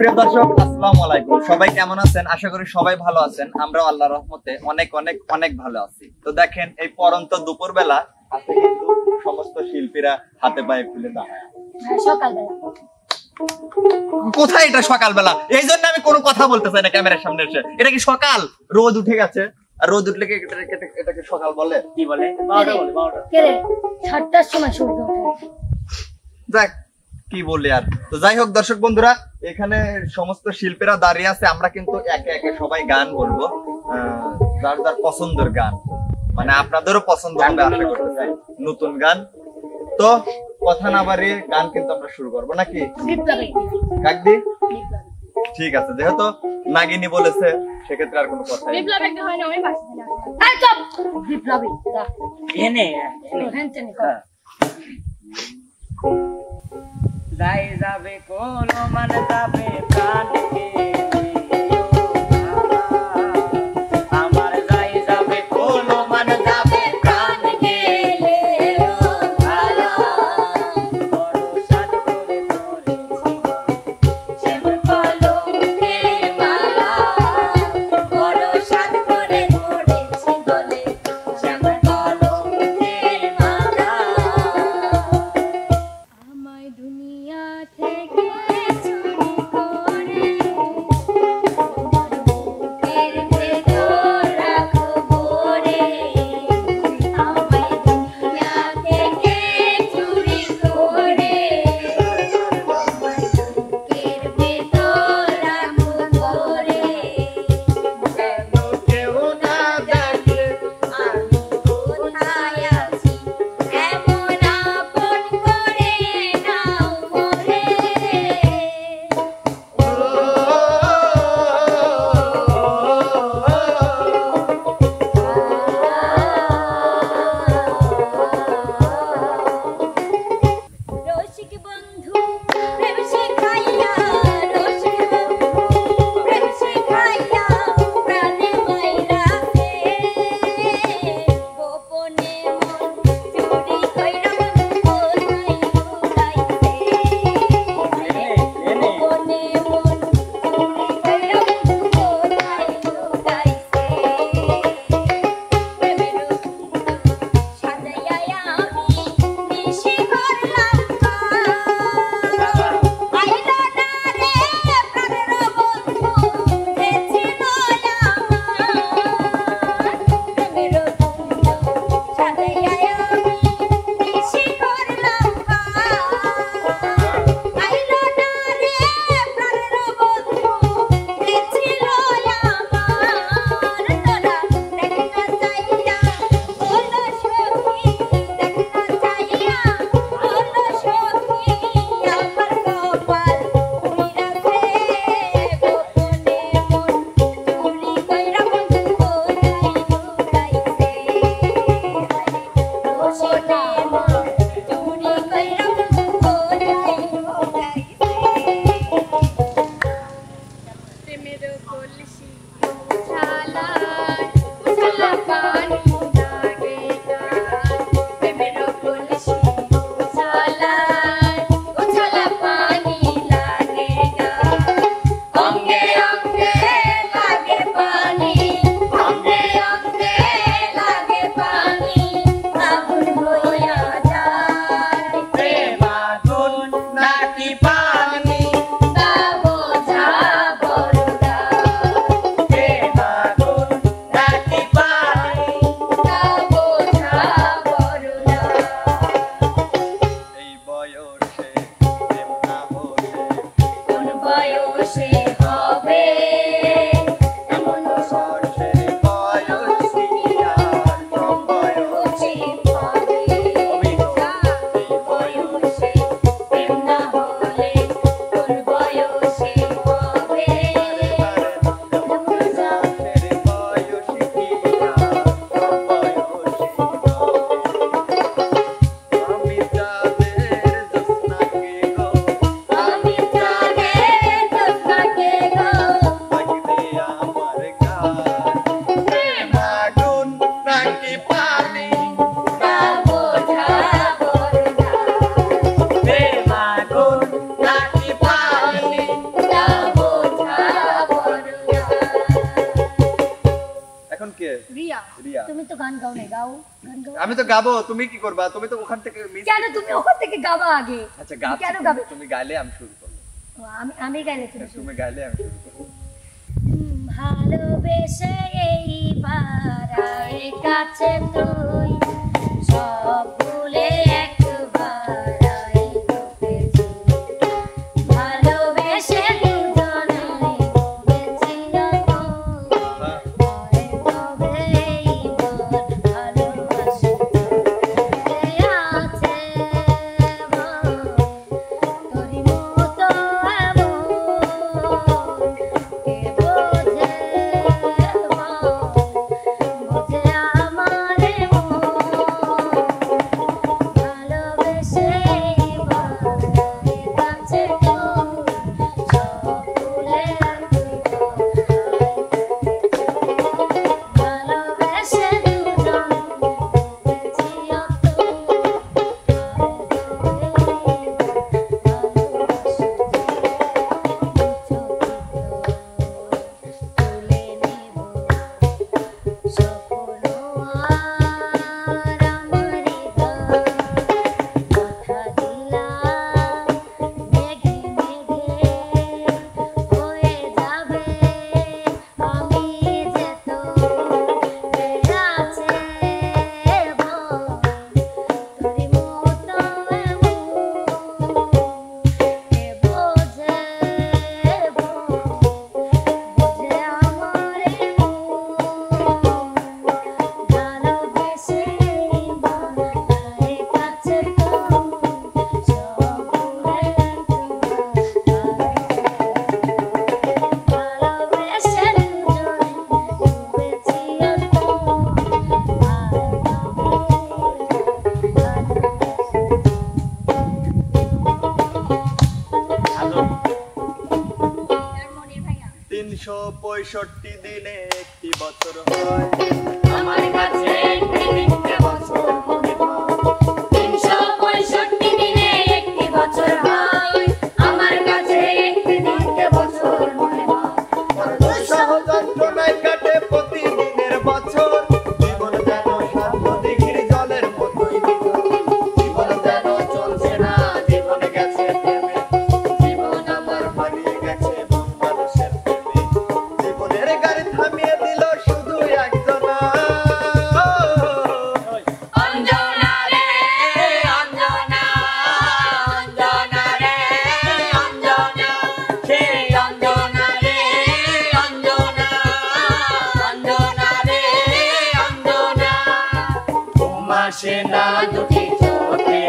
প্রিয় দর্শক, আসসালামু আলাইকুম। সবাই কেমন আছেন? আশা করি সবাই ভালো আছেন। আমরা আল্লাহর রহমতে অনেক অনেক অনেক ভালো আছি। তো দেখেন, এই পরন্ত দুপুর বেলা আজকে কিন্তু সমস্ত শিল্পীরা হাতে পায়ে ফুলে দাঁড়ায়। সকালবেলা কোথায় এটা সকালবেলা? এই জন্য আমি কোনো কথা বলতে চাই না ক্যামেরার সামনে এসে। এটা কি সকাল? রোদ উঠে গেছে। আর রোদ উঠলে কি এটাকে সকাল বলে? কি বলে? 12টা বলে। 12টা কে রে 7টার সময় সূর্য ওঠে। দেখ কি বললি আর। তো যাই হোক দর্শক বন্ধুরা, এখানে সমস্ত শিল্পীরা দাঁড়িয়ে আছে। আমরা কিন্তু একে একে সবাই গান বলবো, যার যার পছন্দের গান, মানে আপনাদেরও পছন্দ হবে আশা করতে চাই, নতুন গান। তো কথা না বাড়িয়ে গান কিন্তু আমরা শুরু করবো নাকি? কাকদি ঠিক আছে, যেহেতু নাগিনী বলেছে সেক্ষেত্রে আর কোনো কথা নেই। যাই যাবে কোন মান যাবে প্রাণকে আমার যাই যাবে কোন মান যাবে প্রাণকে ভালো বড় সাদ করে ধরেছি শ্যামল পালকে মালা বড় সাদ করে ধরেছি গলে শ্যামল পালকে মালা আমায় দুনিয়া থেকে চুরি করে বুকের ভেতর রাখবো রে আমায় দুনিয়া থেকে চুরি করে বুকের ভেতর রাখবো রে কেউ না জানে আমি কোথায় আছি এমন আপন করে নাও মোরে রসিক বন্ধু প্রেম শিখাইয়া রসিক বন্ধু প্রেম শিখাইয়া প্রাণে মাইরাছে গোপনে মন চুরি কইরা বন্ধু কোথায় লুকাইছে গোপনে মন চুরি কইরা বন্ধু কোথায় লুকাইছে প্রেমের সাজাইয়া আমি নিশি করলাম আইলো না রে প্রাণের বন্ধু যে ছিল আমার প্রেমের সাজাইয়া আমি নিশি করলাম আইলো না রে প্রাণের বন্ধু যে ছিল আমার তোরা দেখ না চাইয়া বলো সখী দেখ না চাইয়া বলো সখী আমার কপাল পুরিরাছে গোপনে মন চুরি কইরা বন্ধু কোথায় লুকাইছে গোপনে মন চুরি কইরা বন্ধু কোথায় লুকাইছে প্রেমের কলসি উছালা পানি লাগে না প্রেমের কলসি উছালা পানি লাগে না অঙ্গে অঙ্গে লাগে পানি অঙ্গে অঙ্গে লাগে পানি আগুন হইয়া যায় প্রেম আগুন নাকি পানি? তা বোঝা বড়রা প্রেম আগুন নাকি পানি? তা বোঝা বড়রা এই বয়সে প্রেম না হলে কোন বয়সে হবে এমন বয়সে বয়সী আর কম বয়স। বয়সে হবে এই বয়সে প্রেম না হলে কোন বয়সে হবে এমন বয়সী কি আর কম বয়সী আমি যাদের জোৎস্নাকে গো আমি জাগে তোকে রিয়া রিয়া। তুমি তো গান গাও না, গাও গান গাও। আমি তো গাবো, তুমি কি করবা? তুমি তো ওখান থেকে miss- কেন তুমি ওখান থেকে গাবা আগে? আচ্ছা তুমি কেন গাবো, গাবে? তুমি গাইলে আমি শুরু করবো। ও, আমি গাইলে তুমি শুনো। তুমি গাইলে আমি শুরু করবো। ভালোবেসে এইবার আয় কাছে তুই, সব ভুলে একবার আয় ঢুকেছি। ভালোবেসে দুজনে বেঁচে গেল, হ্যাঁ। আয় তবে এইবার ভালোবাসি। কে আছে বল, তোরই মতো এমন, কে বোঝে বল, বোঝে আমারে মন। ভালোবেসে এবার কাছে তুই, সব ভুলে ভালোবেসে দুজন বেঁচে ভাইয়া। 365 দিনে একটি বছর হয়, আমার কাছে একটি দিনকে বছর মনে হয়। 365 দিনে একটি বছর হয়, আমার কাছে একটি দিনকে বছর মনে হয়। দুঃসহ যন্ত্রণায় কাটে প্রতিদিনের বছর, জীবন যেন শান্ত দিঘির জলের মতোই নির্মল। জীবন যেন চলছে না, জীবন গেছে থেমে, জীবন আমার হারিয়ে গেছে মন মানুষের প্রেমে। জীবনের গাড়ি থামিয়ে দিল শুধু একজনা, অঞ্জনা রে অঞ্জনা, অঞ্জনা রে অঞ্জনা, সেই অঞ্জনা রে অঞ্জনা, অঞ্জনা রে অঞ্জনা। ঘুম আসে না দুটি চোখে,